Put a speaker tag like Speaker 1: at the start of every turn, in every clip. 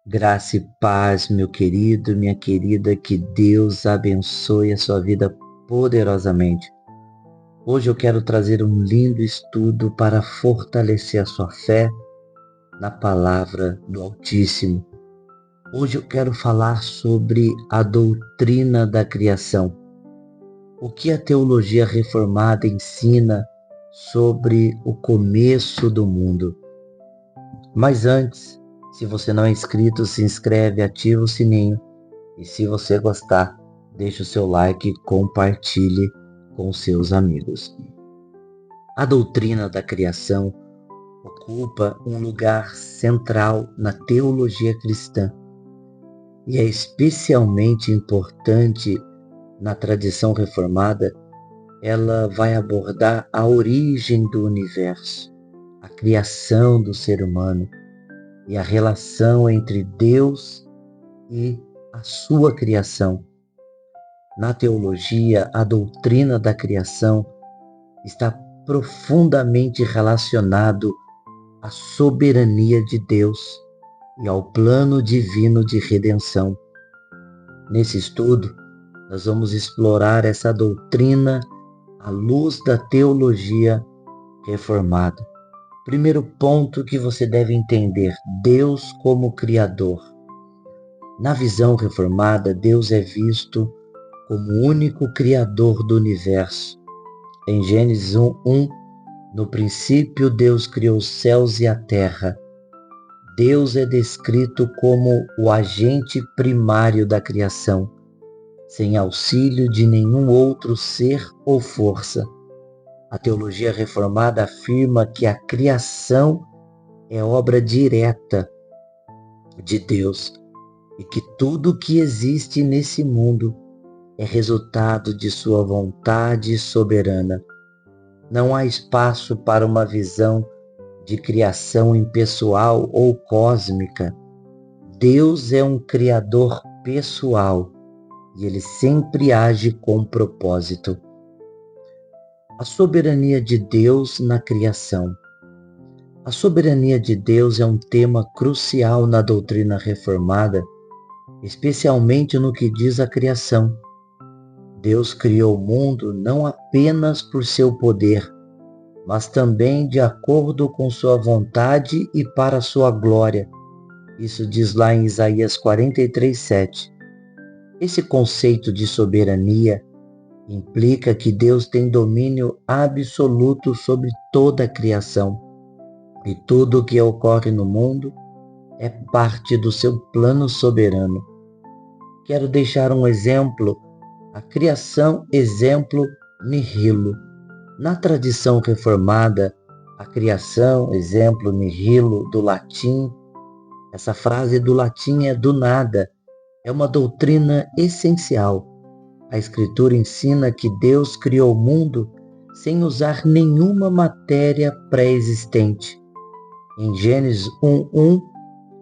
Speaker 1: Graça e paz, meu querido, minha querida, que Deus abençoe a sua vida poderosamente. Hoje eu quero trazer um lindo estudo para fortalecer a sua fé na palavra do Altíssimo. Hoje eu quero falar sobre a doutrina da criação. O que a teologia reformada ensina sobre o começo do mundo. Mas antes, se você não é inscrito, se inscreve, ativa o sininho. E se você gostar, deixe o seu like e compartilhe com seus amigos. A doutrina da criação ocupa um lugar central na teologia cristã e é especialmente importante na tradição reformada. Ela vai abordar a origem do universo, a criação do ser humano e a relação entre Deus e a sua criação. Na teologia, a doutrina da criação está profundamente relacionado à soberania de Deus e ao plano divino de redenção. Nesse estudo, nós vamos explorar essa doutrina à luz da teologia reformada. Primeiro ponto que você deve entender: Deus como Criador. Na visão reformada, Deus é visto como o único Criador do universo. Em Gênesis 1:1, no princípio Deus criou os céus e a terra. Deus é descrito como o agente primário da criação, sem auxílio de nenhum outro ser ou força. A teologia reformada afirma que a criação é obra direta de Deus e que tudo que existe nesse mundo é resultado de sua vontade soberana. Não há espaço para uma visão de criação impessoal ou cósmica. Deus é um criador pessoal e ele sempre age com propósito. A soberania de Deus na criação. A soberania de Deus é um tema crucial na doutrina reformada, especialmente no que diz a criação. Deus criou o mundo não apenas por seu poder, mas também de acordo com sua vontade e para sua glória. Isso diz lá em Isaías 43:7. Esse conceito de soberania implica que Deus tem domínio absoluto sobre toda a criação, e tudo o que ocorre no mundo é parte do seu plano soberano. Quero deixar um exemplo, a criação exemplo nihilo. Na tradição reformada, a criação exemplo nihilo do latim, essa frase do latim é do nada, é uma doutrina essencial. A Escritura ensina que Deus criou o mundo sem usar nenhuma matéria pré-existente. Em Gênesis 1:1,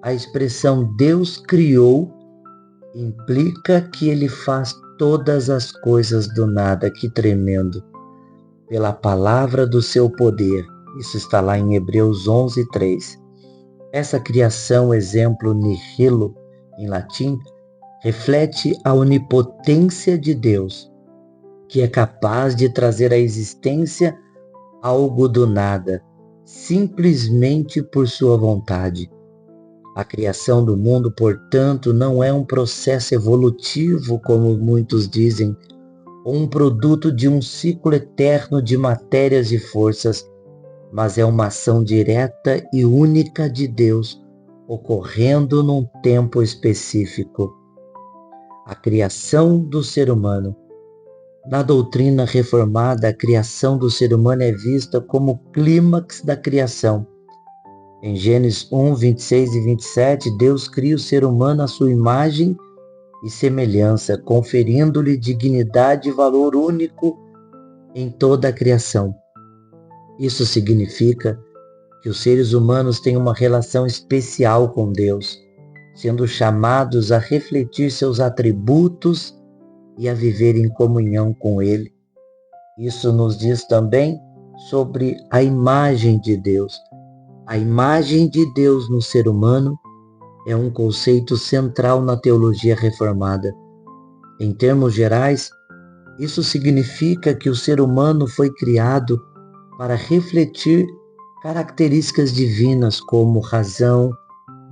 Speaker 1: a expressão Deus criou implica que ele faz todas as coisas do nada. Que tremendo! Pela palavra do seu poder. Isso está lá em Hebreus 11:3. Essa criação, exemplo nihilo em latim, reflete a onipotência de Deus, que é capaz de trazer à existência algo do nada, simplesmente por sua vontade. A criação do mundo, portanto, não é um processo evolutivo, como muitos dizem, ou um produto de um ciclo eterno de matérias e forças, mas é uma ação direta e única de Deus, ocorrendo num tempo específico. A criação do ser humano. Na doutrina reformada, a criação do ser humano é vista como o clímax da criação. Em Gênesis 1:26 e 27, Deus cria o ser humano à sua imagem e semelhança, conferindo-lhe dignidade e valor único em toda a criação. Isso significa que os seres humanos têm uma relação especial com Deus, sendo chamados a refletir seus atributos e a viver em comunhão com Ele. Isso nos diz também sobre a imagem de Deus. A imagem de Deus no ser humano é um conceito central na teologia reformada. Em termos gerais, isso significa que o ser humano foi criado para refletir características divinas como razão,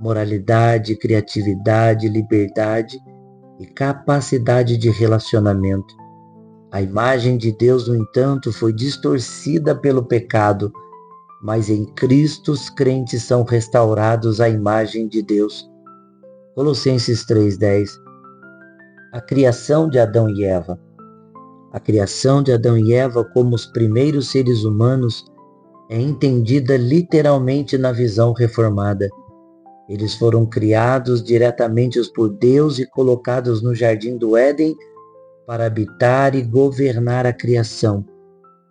Speaker 1: moralidade, criatividade, liberdade e capacidade de relacionamento. A imagem de Deus, no entanto, foi distorcida pelo pecado, mas em Cristo os crentes são restaurados à imagem de Deus. Colossenses 3:10. A criação de Adão e Eva. A criação de Adão e Eva como os primeiros seres humanos é entendida literalmente na visão reformada. Eles foram criados diretamente por Deus e colocados no jardim do Éden para habitar e governar a criação.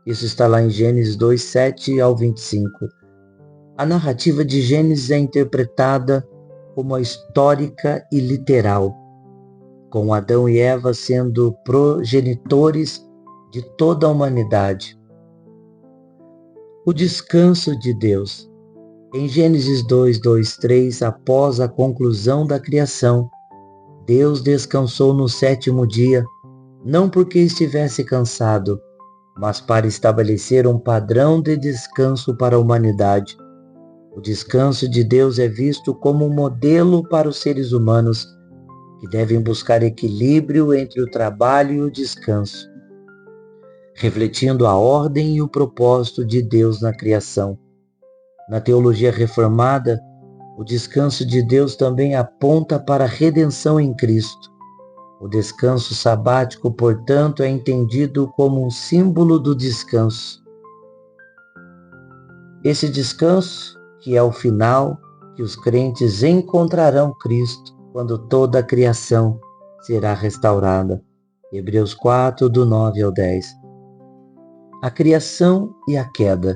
Speaker 1: Isso está lá em Gênesis 2:7-25. A narrativa de Gênesis é interpretada como a histórica e literal, com Adão e Eva sendo progenitores de toda a humanidade. O descanso de Deus. Em Gênesis 2:2-3, após a conclusão da criação, Deus descansou no sétimo dia, não porque estivesse cansado, mas para estabelecer um padrão de descanso para a humanidade. O descanso de Deus é visto como um modelo para os seres humanos, que devem buscar equilíbrio entre o trabalho e o descanso, refletindo a ordem e o propósito de Deus na criação. Na teologia reformada, o descanso de Deus também aponta para a redenção em Cristo. O descanso sabático, portanto, é entendido como um símbolo do descanso. Esse descanso, que é o final, que os crentes encontrarão Cristo quando toda a criação será restaurada. Hebreus 4, do 9 ao 10. A criação e a queda.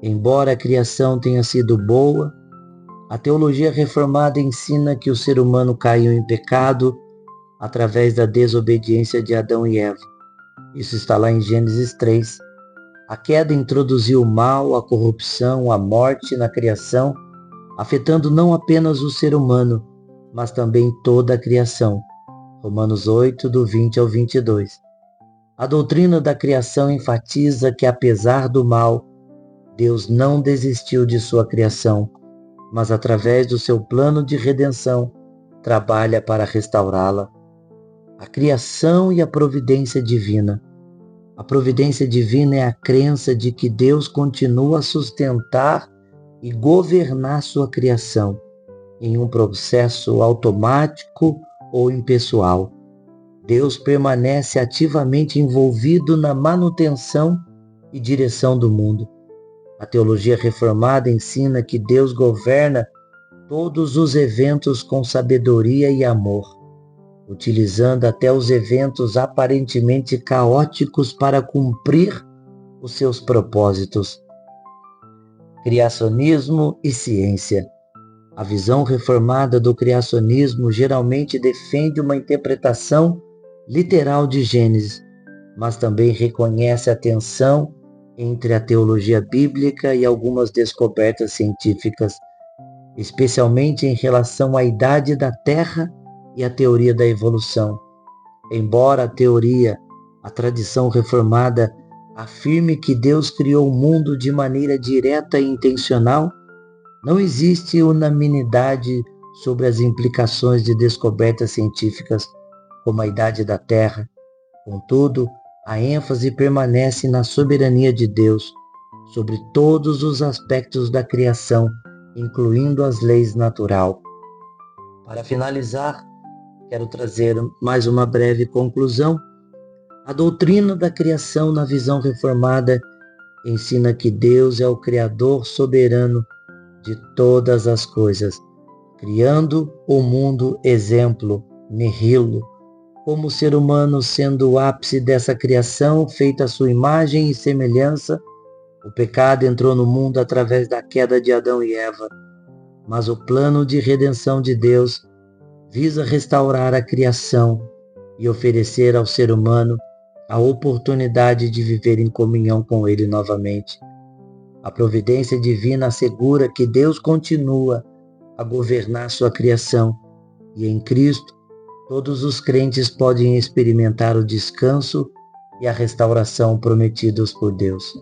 Speaker 1: Embora a criação tenha sido boa, a teologia reformada ensina que o ser humano caiu em pecado através da desobediência de Adão e Eva. Isso está lá em Gênesis 3. A queda introduziu o mal, a corrupção, a morte na criação, afetando não apenas o ser humano, mas também toda a criação. Romanos 8, do 20 ao 22. A doutrina da criação enfatiza que, apesar do mal, Deus não desistiu de sua criação, mas através do seu plano de redenção, trabalha para restaurá-la. A criação e a providência divina. A providência divina é a crença de que Deus continua a sustentar e governar sua criação em um processo automático ou impessoal. Deus permanece ativamente envolvido na manutenção e direção do mundo. A teologia reformada ensina que Deus governa todos os eventos com sabedoria e amor, utilizando até os eventos aparentemente caóticos para cumprir os seus propósitos. Criacionismo e ciência. A visão reformada do criacionismo geralmente defende uma interpretação literal de Gênesis, mas também reconhece a tensão entre a teologia bíblica e algumas descobertas científicas, especialmente em relação à idade da Terra e à teoria da evolução. Embora a tradição reformada afirme que Deus criou o mundo de maneira direta e intencional, não existe unanimidade sobre as implicações de descobertas científicas, como a idade da Terra. Contudo, a ênfase permanece na soberania de Deus sobre todos os aspectos da criação, incluindo as leis naturais. Para finalizar, quero trazer mais uma breve conclusão. A doutrina da criação na visão reformada ensina que Deus é o Criador soberano de todas as coisas, criando o mundo exemplo, nihilo, como o ser humano sendo o ápice dessa criação, feita à sua imagem e semelhança. O pecado entrou no mundo através da queda de Adão e Eva, mas o plano de redenção de Deus visa restaurar a criação e oferecer ao ser humano a oportunidade de viver em comunhão com Ele novamente. A providência divina assegura que Deus continua a governar sua criação, e em Cristo todos os crentes podem experimentar o descanso e a restauração prometidos por Deus.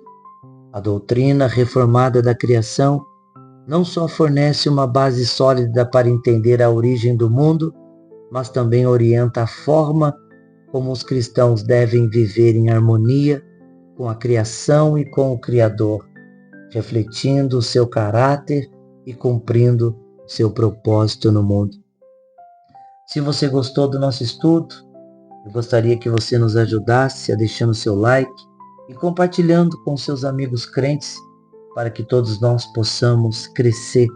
Speaker 1: A doutrina reformada da criação não só fornece uma base sólida para entender a origem do mundo, mas também orienta a forma como os cristãos devem viver em harmonia com a criação e com o Criador, refletindo o seu caráter e cumprindo seu propósito no mundo. Se você gostou do nosso estudo, eu gostaria que você nos ajudasse a deixando seu like e compartilhando com seus amigos crentes, para que todos nós possamos crescer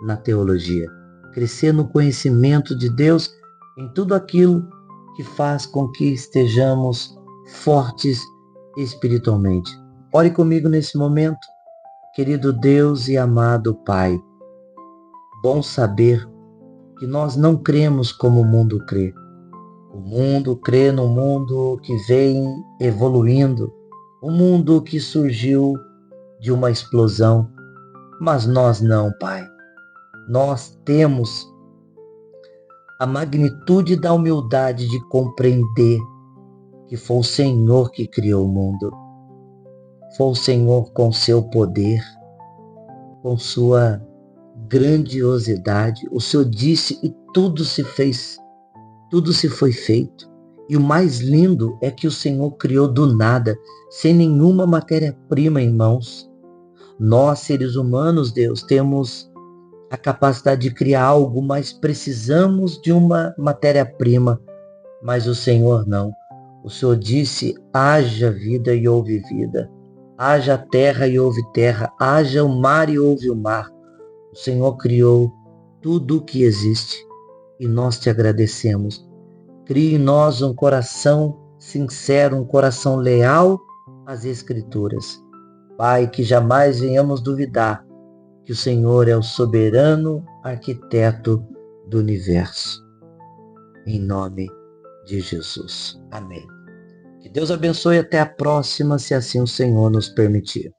Speaker 1: na teologia, crescer no conhecimento de Deus em tudo aquilo que faz com que estejamos fortes espiritualmente. Ore comigo nesse momento. Querido Deus e amado Pai, bom saber que nós não cremos como o mundo crê. O mundo crê num mundo que vem evoluindo, um mundo que surgiu de uma explosão, mas nós não, Pai. Nós temos a magnitude da humildade de compreender que foi o Senhor que criou o mundo. Foi o Senhor com seu poder, com sua grandiosidade. O Senhor disse e tudo se fez, tudo se foi feito. E o mais lindo é que o Senhor criou do nada, sem nenhuma matéria-prima em mãos. Nós, seres humanos, Deus, temos a capacidade de criar algo, mas precisamos de uma matéria-prima. Mas o Senhor não. O Senhor disse, haja vida e houve vida. Haja terra e houve terra. Haja o mar e houve o mar. O Senhor criou tudo o que existe e nós te agradecemos. Crie em nós um coração sincero, um coração leal às Escrituras. Pai, que jamais venhamos duvidar que o Senhor é o soberano arquiteto do universo. Em nome de Jesus. Amém. Que Deus abençoe, até a próxima, se assim o Senhor nos permitir.